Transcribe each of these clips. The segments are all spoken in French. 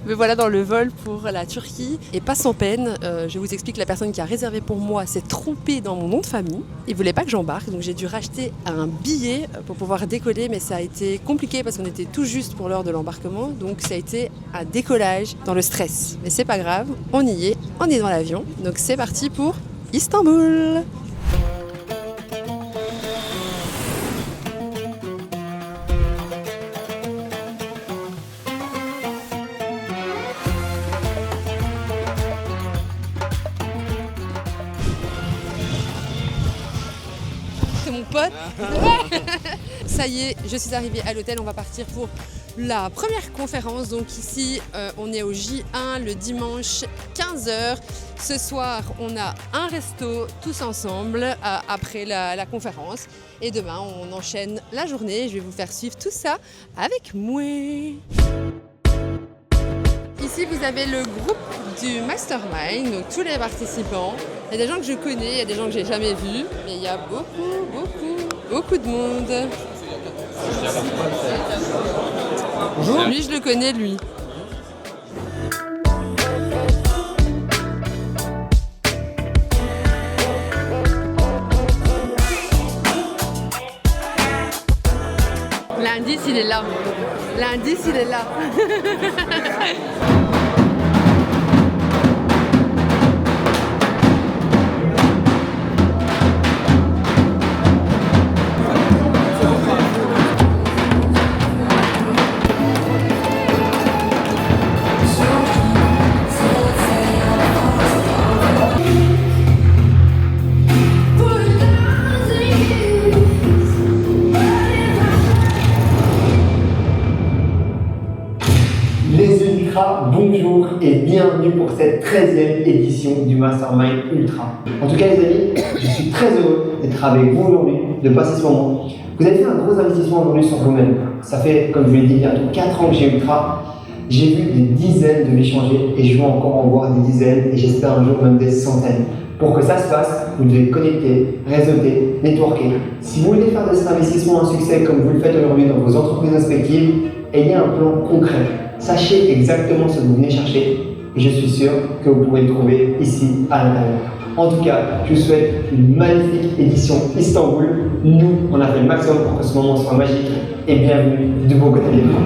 Me voilà dans le vol pour la Turquie et pas sans peine. Je vous explique, la personne qui a réservé pour moi s'est trompée dans mon nom de famille. Il voulait pas que j'embarque, donc j'ai dû racheter un billet pour pouvoir décoller, mais ça a été compliqué parce qu'on était tout juste pour l'heure de l'embarquement, donc ça a été un décollage dans le stress. Mais c'est pas grave, on y est, on est dans l'avion, donc c'est parti pour Istanbul. C'est mon pote. Ça y est, je suis arrivée à l'hôtel, on va partir pour la première conférence. Donc ici, on est au J1 le dimanche 15h. Ce soir, on a un resto tous ensemble après la conférence. Et demain, on enchaîne la journée. Je vais vous faire suivre tout ça avec moi. Ici, vous avez le groupe du Mastermind, donc tous les participants. Il y a des gens que je connais, il y a des gens que j'ai jamais vus, mais il y a beaucoup de monde. Bonjour. Lui, je le connais, lui. L'indice, il est là. L'indice, il est là. Bonjour et bienvenue pour cette 13e édition du Mastermind Ultra. En tout cas les amis, je suis très heureux d'être avec vous aujourd'hui, de passer ce moment. Vous avez fait un gros investissement aujourd'hui sur vous-même. Ça fait, comme je vous l'ai dit, bientôt 4 ans que j'ai Ultra. J'ai vu des dizaines de vies changer et je vais encore en voir des dizaines et j'espère un jour même des centaines. Pour que ça se passe, vous devez connecter, réseauter, networker. Si vous voulez faire de cet investissement un succès comme vous le faites aujourd'hui dans vos entreprises respectives, ayez un plan concret. Sachez exactement ce que vous venez chercher et je suis sûr que vous pourrez le trouver ici à l'intérieur. En tout cas, je vous souhaite une magnifique édition Istanbul. Nous, on a fait le maximum pour que ce moment soit magique et bienvenue du beau côté de l'écran.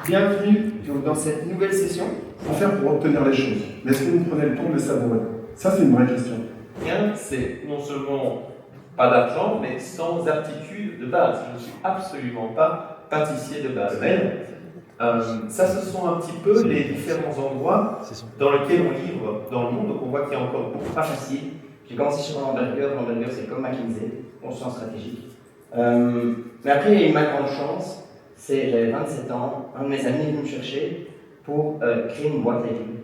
Bienvenue dans cette nouvelle session. Comment faire pour obtenir les choses? Mais est-ce que vous prenez le temps de le savourer? Ça, c'est une vraie question. Rien, c'est non seulement pas d'argent, mais sans aptitude de base. Je ne suis absolument pas pâtissier de base. Ça, ce sont un petit peu les différents endroits dans lesquels on livre dans le monde. Donc, on voit qu'il y a encore beaucoup. Pas facile. J'ai commencé sur l'envergure. L'envergure, c'est comme McKinsey, conscience stratégique. Mais après, il y a eu ma grande chance. J'avais 27 ans. Un de mes amis est venu me chercher pour créer une boîte avec lui.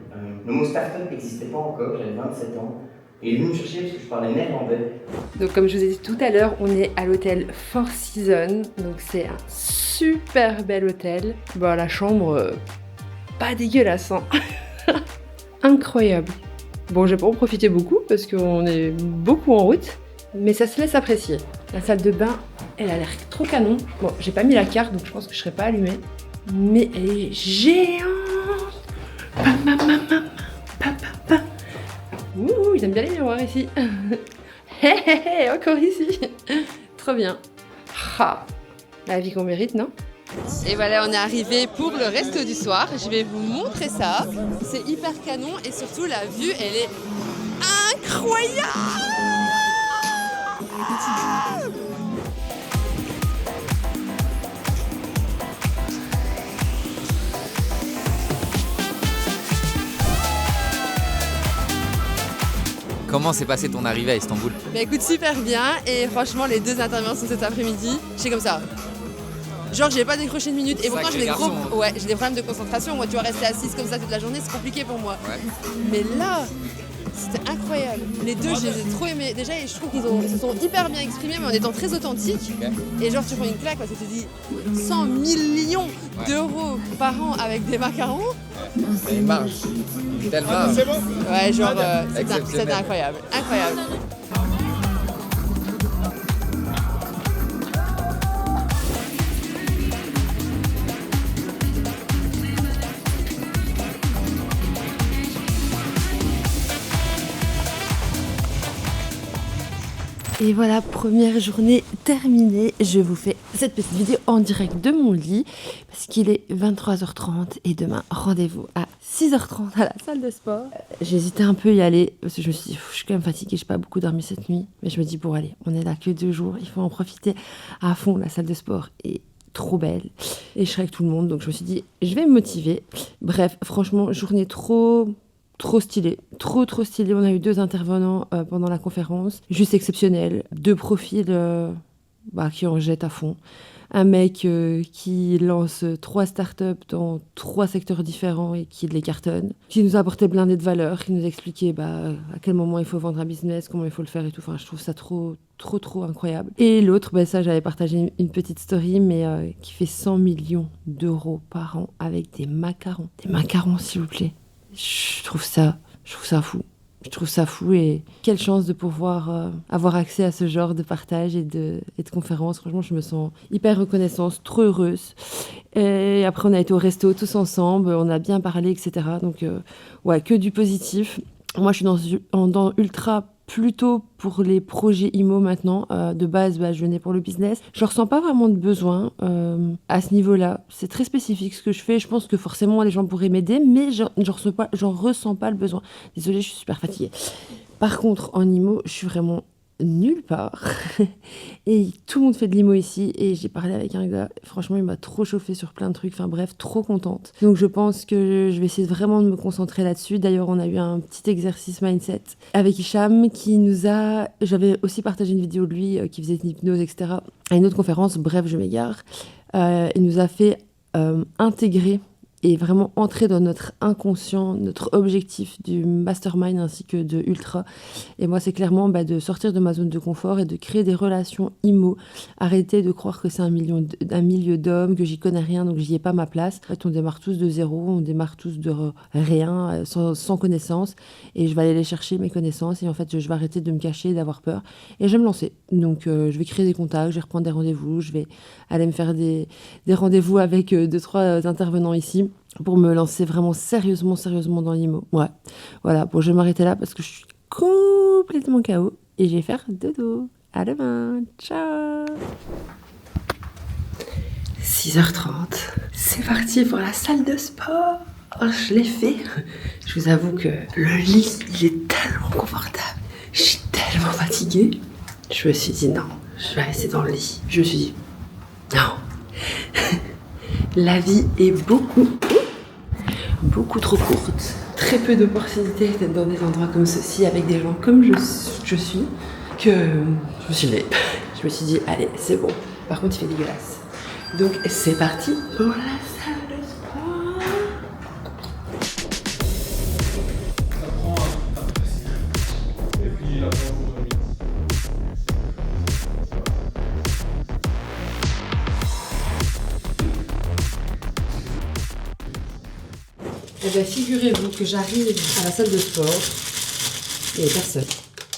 Le mot startup n'existait pas encore, j'avais 27 ans. Et il est venu me chercher parce que je parlais néerlandais. Donc comme je vous ai dit tout à l'heure, on est à l'hôtel Four Seasons. Donc c'est un super bel hôtel. Bon, la chambre, pas dégueulasse, hein. Incroyable. Bon, je vais pas en profiter beaucoup parce qu'on est beaucoup en route. Mais ça se laisse apprécier. La salle de bain, elle a l'air trop canon. Bon, j'ai pas mis la carte, donc je pense que je serai pas allumée. Mais elle est géante. Ouh, j'aime bien les miroirs ici. Encore ici. Trop bien. Ah, la vie qu'on mérite, non? Et voilà, on est arrivé pour le resto du soir. Je vais vous montrer ça. C'est hyper canon et surtout la vue, elle est incroyable. Comment s'est passée ton arrivée à Istanbul? Bah écoute, super bien, et franchement les deux interventions cet après-midi, j'étais comme ça. Genre j'ai pas décroché une minute, et pourtant j'ai des problèmes de concentration. Moi tu vas rester assise comme ça toute la journée, c'est compliqué pour moi. Ouais. Mais là, c'était incroyable. Les deux, je les ai trop aimés. Déjà, je trouve qu'ils se sont hyper bien exprimés, mais en étant très authentiques. Okay. Et genre tu prends une claque parce que tu te dis 100 millions d'euros par an avec des macarons. C'est marge. Tellement. Ouais, genre c'était incroyable. Incroyable. Et voilà, première journée terminée. Je vous fais cette petite vidéo en direct de mon lit parce qu'il est 23h30 et demain, rendez-vous à 6h30 à la salle de sport. J'hésitais un peu à y aller parce que je me suis dit, je suis quand même fatiguée, je n'ai pas beaucoup dormi cette nuit. Mais je me dis, bon allez, on est là que 2 jours, il faut en profiter à fond. La salle de sport est trop belle et je serai avec tout le monde. Donc je me suis dit, je vais me motiver. Bref, franchement, journée trop stylé, trop stylé. On a eu 2 intervenants pendant la conférence, juste exceptionnels, 2 profils qui en jettent à fond. Un mec qui lance 3 startups dans 3 secteurs différents et qui les cartonne, qui nous a apporté blindé de valeur, qui nous a expliqué à quel moment il faut vendre un business, comment il faut le faire et tout. Enfin, je trouve ça trop incroyable. Et l'autre, ça j'avais partagé une petite story, mais qui fait 100 millions d'euros par an avec des macarons. Des macarons, s'il vous plaît. Je trouve ça fou. Je trouve ça fou et quelle chance de pouvoir avoir accès à ce genre de partage et de conférences. Franchement, je me sens hyper reconnaissante, trop heureuse. Et après, on a été au resto tous ensemble, on a bien parlé, etc. Donc, que du positif. Moi, je suis dans Ultra plutôt pour les projets IMO maintenant. De base, je venais pour le business. Je ressens pas vraiment de besoin à ce niveau-là. C'est très spécifique ce que je fais. Je pense que forcément, les gens pourraient m'aider, mais j'en ressens pas le besoin. Désolée, je suis super fatiguée. Par contre, en IMO, je suis vraiment nulle part. Et tout le monde fait de l'IMO ici. Et j'ai parlé avec un gars. Franchement, il m'a trop chauffé sur plein de trucs. Enfin bref, trop contente. Donc je pense que je vais essayer vraiment de me concentrer là-dessus. D'ailleurs, on a eu un petit exercice mindset avec Hicham qui nous a... J'avais aussi partagé une vidéo de lui qui faisait une hypnose, etc. à une autre conférence. Bref, je m'égare. Il nous a fait intégrer et vraiment entrer dans notre inconscient, notre objectif du mastermind ainsi que de Ultra. Et moi, c'est clairement de sortir de ma zone de confort et de créer des relations IMO. Arrêter de croire que c'est un milieu d'hommes, que j'y connais rien, donc j'y ai pas ma place. En fait, on démarre tous de zéro, on démarre tous de rien, sans connaissances. Et je vais aller les chercher, mes connaissances. Et en fait, je vais arrêter de me cacher, d'avoir peur. Et je vais me lancer. Donc, je vais créer des contacts, je vais reprendre des rendez-vous. Je vais aller me faire des rendez-vous avec 2-3 intervenants ici pour me lancer vraiment sérieusement dans l'IMO. Ouais, voilà. Bon, je vais m'arrêter là parce que je suis complètement KO et je vais faire dodo. À demain. Ciao. 6h30. C'est parti pour la salle de sport. Oh, je l'ai fait. Je vous avoue que le lit, il est tellement confortable. Je suis tellement fatiguée. Je me suis dit non, je vais rester dans le lit. Je me suis dit non. La vie est beaucoup trop courte. Très peu d'opportunités d'être dans des endroits comme ceci avec des gens comme je suis, que je me suis levée. Je me suis dit, allez, c'est bon. Par contre, il fait dégueulasse. Donc, c'est parti pour la salle de sport. Eh bien, figurez-vous que j'arrive à la salle de sport, il n'y avait personne.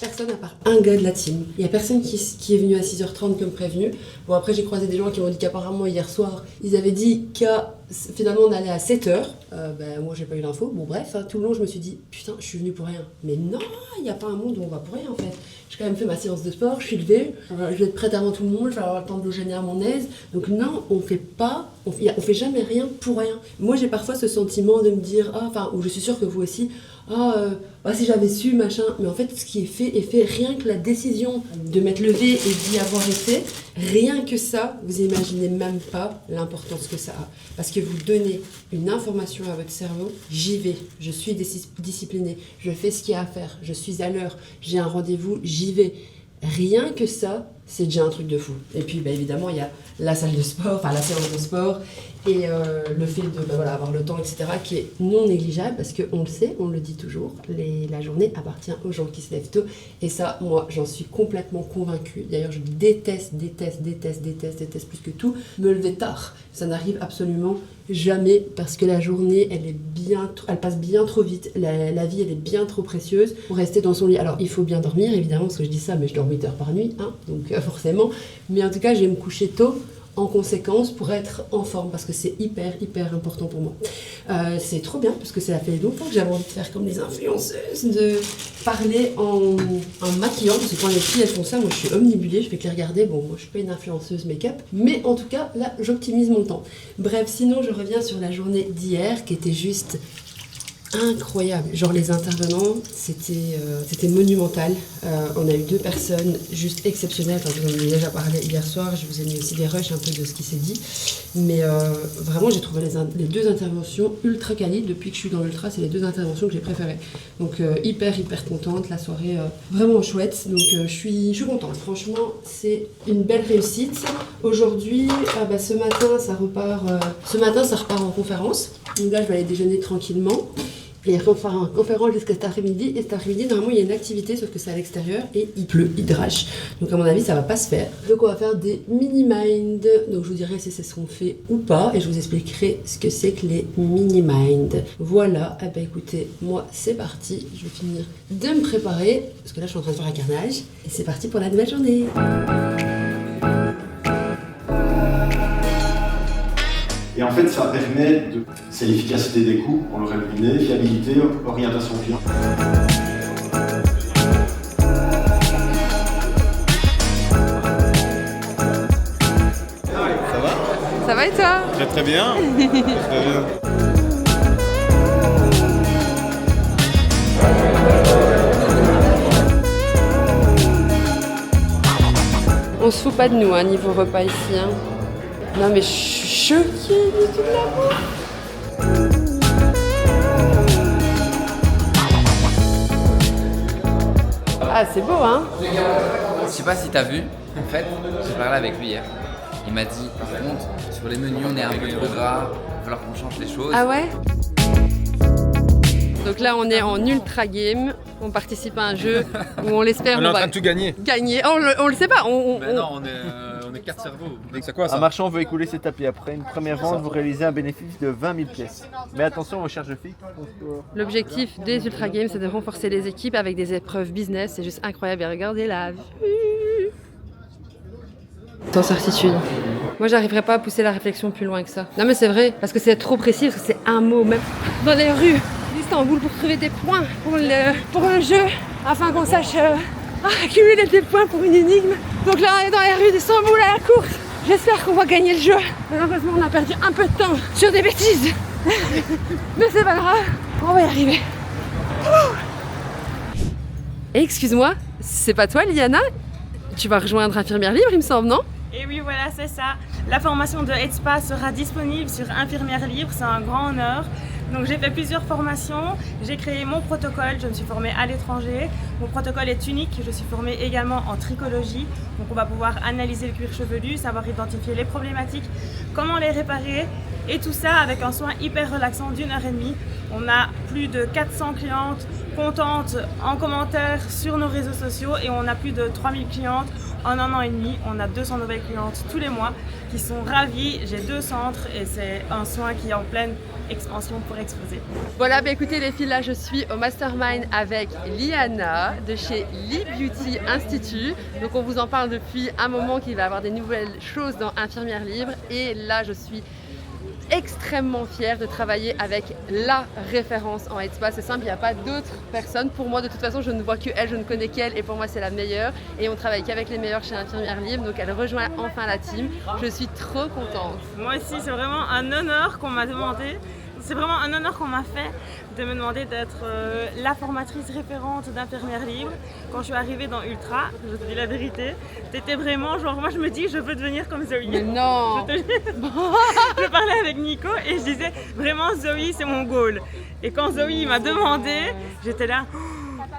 Personne à part un gars de la team. Il n'y a personne qui est venu à 6h30 comme prévenu. Bon, après, j'ai croisé des gens qui m'ont dit qu'apparemment, hier soir, ils avaient dit que finalement, on allait à 7h. Moi, j'ai pas eu l'info. Bon, bref, tout le long, je me suis dit, putain, je suis venue pour rien. Mais non, il n'y a pas un monde où on va pour rien, en fait. J'ai quand même fait ma séance de sport, je suis levée, je vais être prête avant tout le monde, je vais avoir le temps de gêner à mon aise. Donc non, on fait jamais rien pour rien. Moi, j'ai parfois ce sentiment de me dire, ou je suis sûre que vous aussi, si j'avais su, machin. Mais en fait, ce qui est fait, rien que la décision de m'être levée et d'y avoir été, rien que ça, vous imaginez même pas l'importance que ça a. Parce que vous donnez une information à votre cerveau, j'y vais, je suis disciplinée, je fais ce qu'il y a à faire, je suis à l'heure, j'ai un rendez-vous, j'y vais. Rien que ça, c'est déjà un truc de fou. Et puis évidemment, il y a la salle de sport, la séance de sport, et le fait de avoir le temps, etc., qui est non négligeable, parce qu'on le sait, on le dit toujours, la journée appartient aux gens qui se lèvent tôt, et ça, moi, j'en suis complètement convaincue. D'ailleurs, je déteste plus que tout me lever tard. Ça n'arrive absolument jamais, parce que la journée, elle passe bien trop vite, la vie, elle est bien trop précieuse pour rester dans son lit. Alors, il faut bien dormir, évidemment, parce que je dis ça, mais je dors 8 heures par nuit, donc forcément, mais en tout cas, je vais me coucher tôt, en conséquence, pour être en forme, parce que c'est hyper important pour moi. C'est trop bien, parce que ça fait longtemps que j'avais envie de faire comme les influenceuses, de parler en maquillant, parce que quand les filles elles font ça, moi je suis omnibulée, je fais que les regarder. Bon, moi je suis pas une influenceuse make-up, mais en tout cas là j'optimise mon temps. Bref, sinon je reviens sur la journée d'hier qui était juste incroyable. Genre les intervenants, c'était monumental. On a eu 2 personnes juste exceptionnelles. Enfin, je vous en ai déjà parlé hier soir, je vous ai mis aussi des rushs un peu de ce qui s'est dit. Mais vraiment, j'ai trouvé les 2 interventions ultra quali. Depuis que je suis dans l'ultra, c'est les 2 interventions que j'ai préférées. Donc hyper contente, la soirée vraiment chouette. Donc je suis contente. Franchement, c'est une belle réussite. Aujourd'hui, ce matin, ça repart en conférence. Donc là, je vais aller déjeuner tranquillement. Et on va faire une conférence jusqu'à cet après-midi. Et cet après-midi, normalement, il y a une activité, sauf que c'est à l'extérieur et il pleut, il drache. Donc, à mon avis, ça va pas se faire. Donc, on va faire des mini-minds. Donc, je vous dirai si c'est ce qu'on fait ou pas. Et je vous expliquerai ce que c'est que les mini-minds. Voilà. Eh ben, écoutez, moi, c'est parti. Je vais finir de me préparer. Parce que là, je suis en train de faire un carnage. Et c'est parti pour la nouvelle journée. Et en fait, ça permet de... C'est l'efficacité des coûts, on l'aurait deviné, fiabilité, orientation client. Ça va? Ça va et toi? Très bien. Très bien. On se fout pas de nous, niveau repas ici. Non mais je suis choquée du tout de la bouffe. Ah c'est beau hein. Je sais pas si t'as vu, en fait, j'ai parlé avec lui hier. Il m'a dit, par contre, sur les menus, on est un peu trop gras, il va falloir qu'on change les choses. Ah ouais? Donc là on est en ultra game, on participe à un jeu où on l'espère On est en train de tout gagner. On le sait pas, Mais non, on est 4 cerveaux. C'est quoi ça? Un marchand veut écouler ses tapis. Après une première vente, vous réalisez un bénéfice de 20 000 pièces. Mais attention aux recherches de filles. L'objectif des Ultra Games, c'est de renforcer les équipes avec des épreuves business. C'est juste incroyable. Et regardez la vue. Sans certitude. Moi, j'arriverais pas à pousser la réflexion plus loin que ça. Non, mais c'est vrai, parce que c'est trop précis, parce que c'est un mot, même dans les rues d'Istanbul, pour trouver des points pour un jeu, afin qu'on sache accumuler des points pour une énigme. Donc là, on est dans les rues d'Istanbul à la course. J'espère qu'on va gagner le jeu. Malheureusement, on a perdu un peu de temps sur des bêtises. Mais c'est pas grave, on va y arriver. Et excuse-moi, c'est pas toi, Liana? Tu vas rejoindre Infirmière Libre, il me semble, non? Et oui, voilà, c'est ça. La formation de Headspa sera disponible sur Infirmière Libre, c'est un grand honneur. Donc j'ai fait plusieurs formations, j'ai créé mon protocole, je me suis formée à l'étranger. Mon protocole est unique, je suis formée également en trichologie. Donc on va pouvoir analyser le cuir chevelu, savoir identifier les problématiques, comment les réparer. Et tout ça avec un soin hyper relaxant d'1h30. On a plus de 400 clientes contentes en commentaire sur nos réseaux sociaux et on a plus de 3000 clientes en 1 an et demi. On a 200 nouvelles clientes tous les mois qui sont ravies. J'ai 2 centres et c'est un soin qui est en pleine expansion pour exploser. Voilà, bah écoutez les filles, là je suis au Mastermind avec Liana de chez Lee Beauty Institute. Donc on vous en parle depuis un moment qu'il va y avoir des nouvelles choses dans Infirmière Libre et là je suis extrêmement fière de travailler avec la référence en Headspa. C'est simple, il n'y a pas d'autres personnes. Pour moi, de toute façon, je ne vois qu'elle, je ne connais qu'elle et pour moi, c'est la meilleure. Et on travaille qu'avec les meilleurs chez Infirmière Libre, donc elle rejoint enfin la team. Je suis trop contente. Moi aussi, c'est vraiment un honneur qu'on m'a demandé. C'est vraiment un honneur qu'on m'a fait de me demander d'être la formatrice référente d'Infirmière Libre. Quand je suis arrivée dans Ultra, je te dis la vérité, t'étais vraiment genre, moi je me dis je veux devenir comme Zoé. Mais non. Je parlais avec Nico et je disais vraiment Zoé c'est mon goal. Et quand Zoé m'a demandé, j'étais là,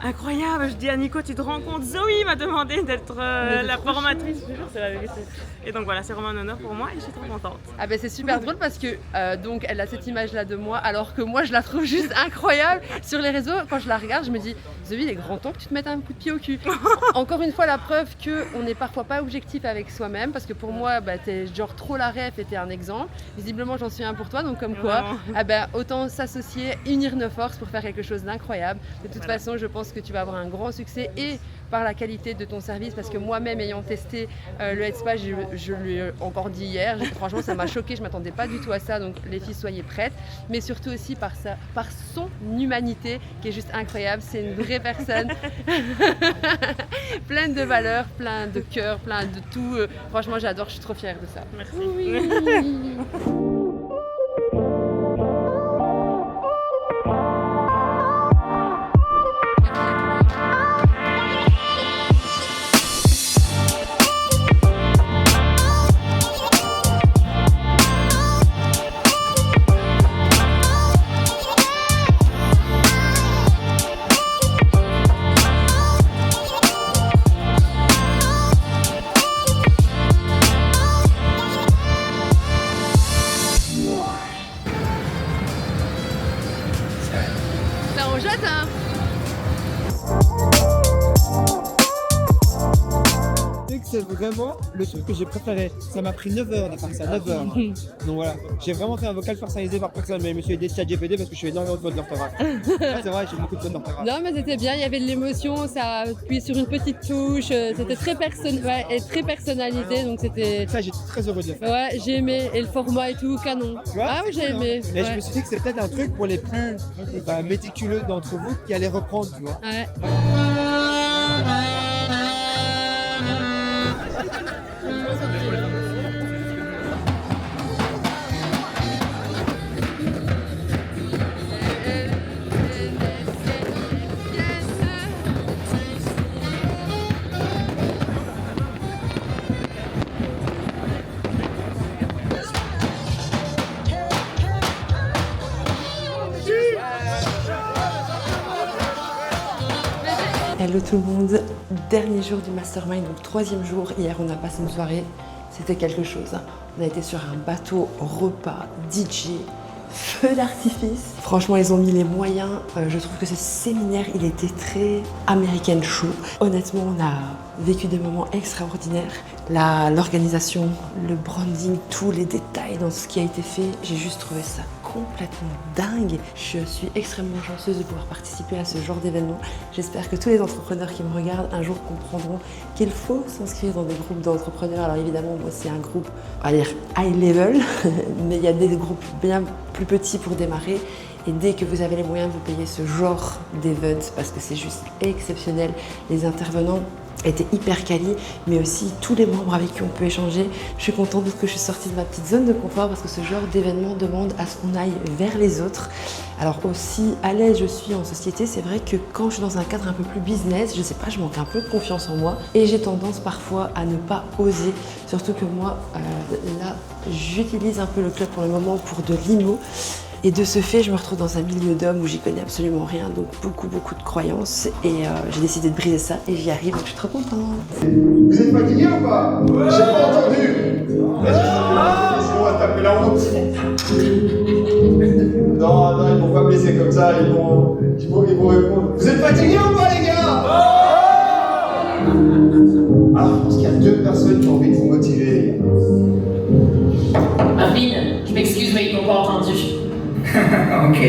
incroyable, je dis à Nico tu te rends compte, Zoé m'a demandé d'être la formatrice, je te jure c'est la vérité. Et donc voilà, c'est vraiment un honneur pour moi et je suis trop contente. Ah ben c'est super drôle parce que donc elle a cette image là de moi alors que moi je la trouve juste incroyable sur les réseaux. Quand je la regarde je me dis Zoé il est grand temps que tu te mettes un coup de pied au cul. Encore une fois la preuve qu'on n'est parfois pas objectif avec soi-même parce que pour moi t'es genre trop la ref et t'es un exemple. Visiblement j'en suis un pour toi donc comme quoi autant s'associer, unir nos forces pour faire quelque chose d'incroyable. De toute façon je pense que tu vas avoir un grand succès et par la qualité de ton service parce que moi-même ayant testé le Headspa, je lui ai encore dit hier, franchement ça m'a choquée, je m'attendais pas du tout à ça donc les filles soyez prêtes, mais surtout aussi par son humanité qui est juste incroyable, c'est une vraie personne pleine de valeurs, plein de cœur, plein de tout. Franchement, j'adore, je suis trop fière de ça. Merci. Oui. Ça on jette, hein. C'est vraiment le truc que j'ai préféré. Ça m'a pris 9 heures de faire ça, 9 heures. Donc voilà, j'ai vraiment fait un vocal personnalisé par personne, mais je me suis aidé de ChatGPT parce que je suis énormément de fautes d'orthographe. C'est vrai, j'ai beaucoup de fautes d'orthographe. Non, mais c'était bien, il y avait de l'émotion, ça appuyait sur une petite touche, c'était très, et très personnalisé, donc c'était... Ça, j'étais très heureux de le faire. Ouais, j'ai aimé, et le format et tout, canon. Ah oui, j'ai aimé. Mais je me suis dit que c'est peut-être un truc pour les plus méticuleux d'entre vous qui allaient reprendre, tu vois. Ouais. Hello tout le monde, dernier jour du Mastermind, donc 3e jour. Hier on a passé une soirée, c'était quelque chose. On a été sur un bateau, repas, DJ, feu d'artifice. Franchement ils ont mis les moyens, je trouve que ce séminaire il était très American show. Honnêtement on a vécu des moments extraordinaires. L'organisation, le branding, tous les détails dans ce qui a été fait, j'ai juste trouvé ça complètement dingue. Je suis extrêmement chanceuse de pouvoir participer à ce genre d'événement. J'espère que tous les entrepreneurs qui me regardent un jour comprendront qu'il faut s'inscrire dans des groupes d'entrepreneurs. Alors évidemment, moi c'est un groupe, on va dire high level, mais il y a des groupes bien plus petits pour démarrer. Et dès que vous avez les moyens de vous payer ce genre d'event, parce que c'est juste exceptionnel, les intervenants étaient hyper quali, mais aussi tous les membres avec qui on peut échanger. Je suis contente que je suis sortie de ma petite zone de confort parce que ce genre d'événement demande à ce qu'on aille vers les autres. Alors aussi à l'aise je suis en société, c'est vrai que quand je suis dans un cadre un peu plus business, je sais pas, je manque un peu de confiance en moi et j'ai tendance parfois à ne pas oser, surtout que moi là j'utilise un peu le club pour le moment pour de l'IMO. Et de ce fait, je me retrouve dans un milieu d'hommes où j'y connais absolument rien, donc beaucoup de croyances. Et j'ai décidé de briser ça et j'y arrive, donc je suis trop contente. Vous êtes fatigué ou pas? J'ai pas entendu. Sinon on va taper la route. Non, ils vont pas me laisser comme ça, ils vont répondre. Vous êtes fatigué ou pas les gars? Alors je pense qu'il y a 2 personnes qui ont envie de vous motiver. Marvin, je m'excuse mais ils t'ont pas entendu. Ok.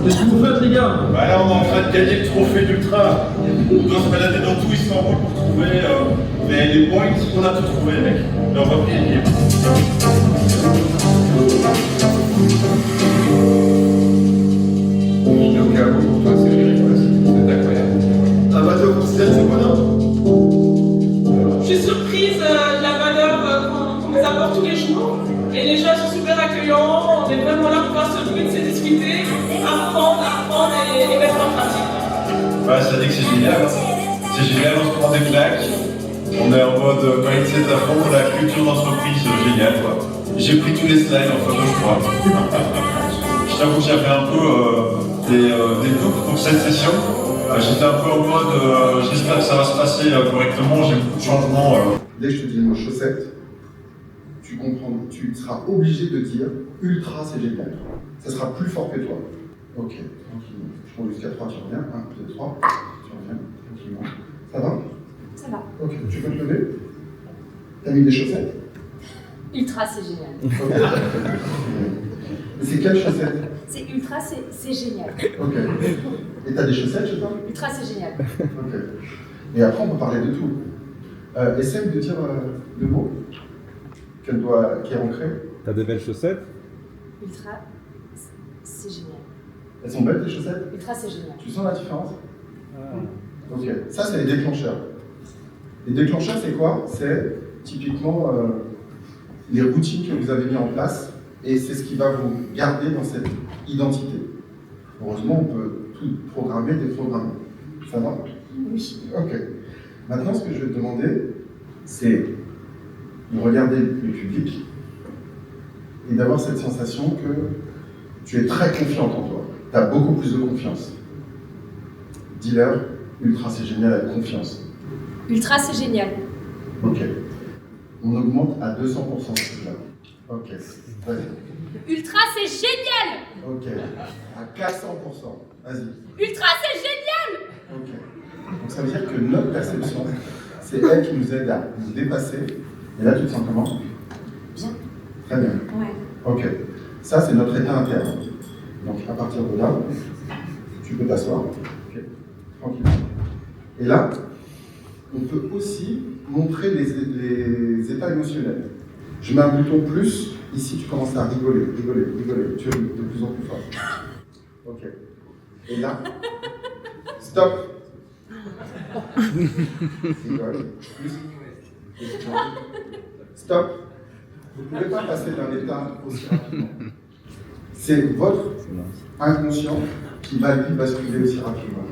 Qu'est-ce que vous faites les gars? Bah là on est en train de gagner le trophée d'Ultra. On doit se balader dans tout Istanbul pour trouver les points qu'on a tout trouvé mec. Et on va payer. Pour toi, c'est incroyable. Un bateau considéré, c'est quoi non? Je suis surprise de la valeur qu'on nous apporte tous les jours. Et les gens sont super accueillants. On est vraiment là pour voir ce but, c'est discuter, apprendre et mettre en pratique. Ouais, ça dit que c'est génial. C'est génial, on se prend des claques. On est en mode mindset à fond, la culture d'entreprise, génial quoi. J'ai pris tous les slides en photo, je crois. Je t'avoue que j'avais un peu des doutes pour cette session. J'étais un peu en mode, j'espère que ça va se passer correctement, j'ai beaucoup de changements. Dès que je te dis le mot chaussette, tu comprends, tu seras obligé de dire ultra c'est génial. Ça sera plus fort que toi. Ok, tranquillement. Je compte jusqu'à 3, tu reviens. 1, 2, 3, tu reviens, tranquillement. Ça va? Ça va. Ok, tu peux te lever? T'as mis des chaussettes? Ultra, c'est génial. Ok. Mais c'est quelles chaussettes? C'est ultra, c'est génial. Ok. Et t'as des chaussettes chez toi? Ultra, c'est génial. Ok. Et après, on peut parler de tout. Essaye de dire le mot qui est ancré. T'as des belles chaussettes? Ultra, c'est génial. Elles sont belles tes chaussettes? Ultra, c'est génial. Tu sens la différence? Ok, ça c'est les déclencheurs. Les déclencheurs c'est quoi? C'est typiquement les routines que vous avez mis en place et c'est ce qui va vous garder dans cette identité. Heureusement, on peut tout programmer, déprogrammer. Ça va? Oui. Ok. Maintenant, ce que je vais te demander, c'est de regarder le public et d'avoir cette sensation que tu es très confiante en toi. Tu as beaucoup plus de confiance. Dis-leur, Ultra, c'est génial avec confiance. Ultra, c'est génial. Ok. On augmente à 200% ce truc-là. Ok. Vas-y. Ultra, c'est génial. Ok. À 400%. Vas-y. Ultra, c'est génial. Ok. Donc ça veut dire que notre perception, c'est elle qui nous aide à nous dépasser. Et là, tu te sens comment? Bien. Très bien. Ouais. Ok. Ça, c'est notre état interne. Donc à partir de là, tu peux t'asseoir. Ok. Tranquille. Et là, on peut aussi montrer les états émotionnels. Je mets un bouton plus. Ici, tu commences à rigoler. Tu ris de plus en plus fort. Ok. Et là, stop. Rigole. Plus. Stop. Vous ne pouvez pas passer d'un état aussi rapidement. C'est votre inconscient qui va lui basculer aussi rapidement.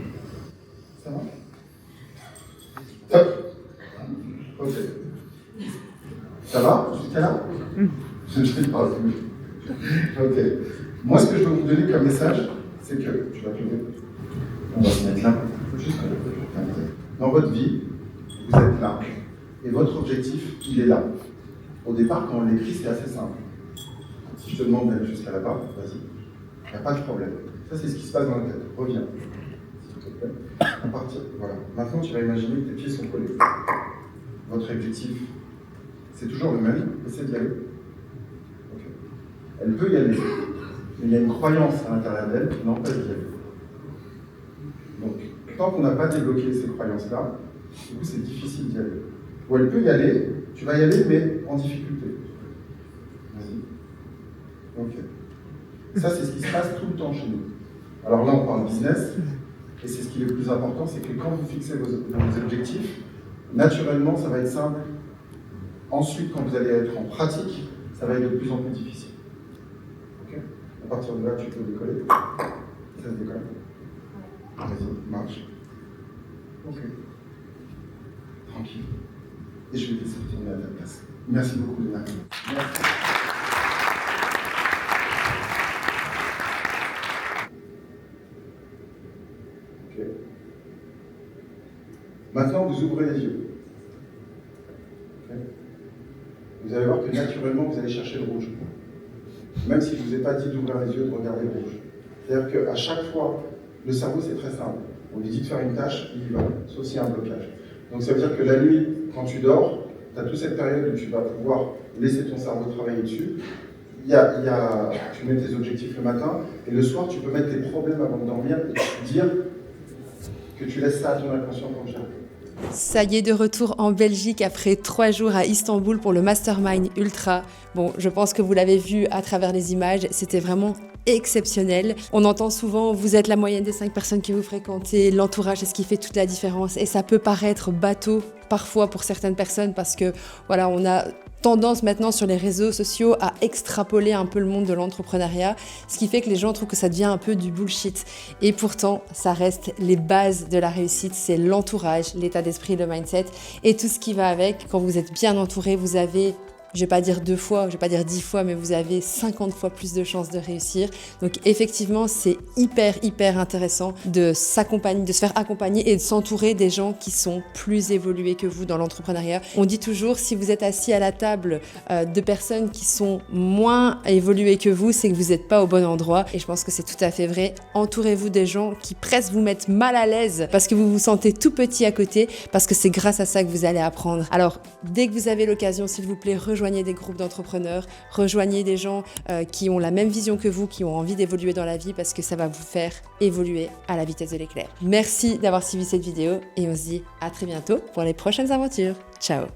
Ça va? Stop. Ok. Ça va jusqu'à là? Je ne parle plus. Ok. Moi, ce que je veux vous donner comme message, c'est que tu vas te lever. On va se mettre là. Juste dans votre vie, vous êtes là. Et votre objectif, il est là. Au départ, quand on l'écrit, c'est assez simple. Si je te demande d'aller jusqu'à là-bas, vas-y. Il n'y a pas de problème. Ça, c'est ce qui se passe dans la tête. Reviens. S'il te plaît. À partir. Voilà. Maintenant, tu vas imaginer que tes pieds sont collés. Votre objectif, c'est toujours le même. Essaie d'y aller. Ok. Elle peut y aller. Mais il y a une croyance à l'intérieur d'elle qui l'empêche d'y aller. Donc, tant qu'on n'a pas débloqué ces croyances-là, du coup, c'est difficile d'y aller. Ou elle peut y aller, tu vas y aller, mais en difficulté. Vas-y. Ok. Ça, c'est ce qui se passe tout le temps chez nous. Alors là, on parle business, et c'est ce qui est le plus important, c'est que quand vous fixez vos objectifs, naturellement, ça va être simple. Ensuite, quand vous allez être en pratique, ça va être de plus en plus difficile. Ok. À partir de là, tu peux décoller. Ça se décolle. Vas-y, marche. Ok. Tranquille. Et je vais te laisser retourner à ta place. Merci beaucoup, Léna. Merci. Ok. Maintenant, vous ouvrez les yeux. Okay. Vous allez voir que naturellement, vous allez chercher le rouge. Même si je ne vous ai pas dit d'ouvrir les yeux, de regarder le rouge. C'est-à-dire qu'à chaque fois, le cerveau, c'est très simple. On lui dit de faire une tâche, il y va, sauf s'il y a un blocage. Donc ça veut dire que la nuit, quand tu dors, tu as toute cette période où tu vas pouvoir laisser ton cerveau travailler dessus. Tu mets tes objectifs le matin, et le soir, tu peux mettre tes problèmes avant de dormir et dire que tu laisses ça à ton inconscient pour gérer. Ça y est, de retour en Belgique après 3 jours à Istanbul pour le Mastermind Ultra. Bon, je pense que vous l'avez vu à travers les images, c'était vraiment exceptionnel. On entend souvent, vous êtes la moyenne des 5 personnes que vous fréquentez, l'entourage, c'est ce qui fait toute la différence. Et ça peut paraître bateau parfois pour certaines personnes parce que voilà, on a tendance maintenant sur les réseaux sociaux à extrapoler un peu le monde de l'entrepreneuriat, ce qui fait que les gens trouvent que ça devient un peu du bullshit. Et pourtant, ça reste les bases de la réussite, c'est l'entourage, l'état d'esprit, le mindset et tout ce qui va avec. Quand vous êtes bien entouré, vous avez, je vais pas dire 2 fois, je vais pas dire 10 fois, mais vous avez 50 fois plus de chances de réussir. Donc effectivement, c'est hyper intéressant de s'accompagner, de se faire accompagner et de s'entourer des gens qui sont plus évolués que vous dans l'entrepreneuriat. On dit toujours, si vous êtes assis à la table de personnes qui sont moins évoluées que vous, c'est que vous n'êtes pas au bon endroit. Et je pense que c'est tout à fait vrai. Entourez-vous des gens qui presque vous mettent mal à l'aise parce que vous vous sentez tout petit à côté, parce que c'est grâce à ça que vous allez apprendre. Alors, dès que vous avez l'occasion, s'il vous plaît, rejoignez rejoignez des groupes d'entrepreneurs, rejoignez des gens qui ont la même vision que vous, qui ont envie d'évoluer dans la vie parce que ça va vous faire évoluer à la vitesse de l'éclair. Merci d'avoir suivi cette vidéo et on se dit à très bientôt pour les prochaines aventures. Ciao!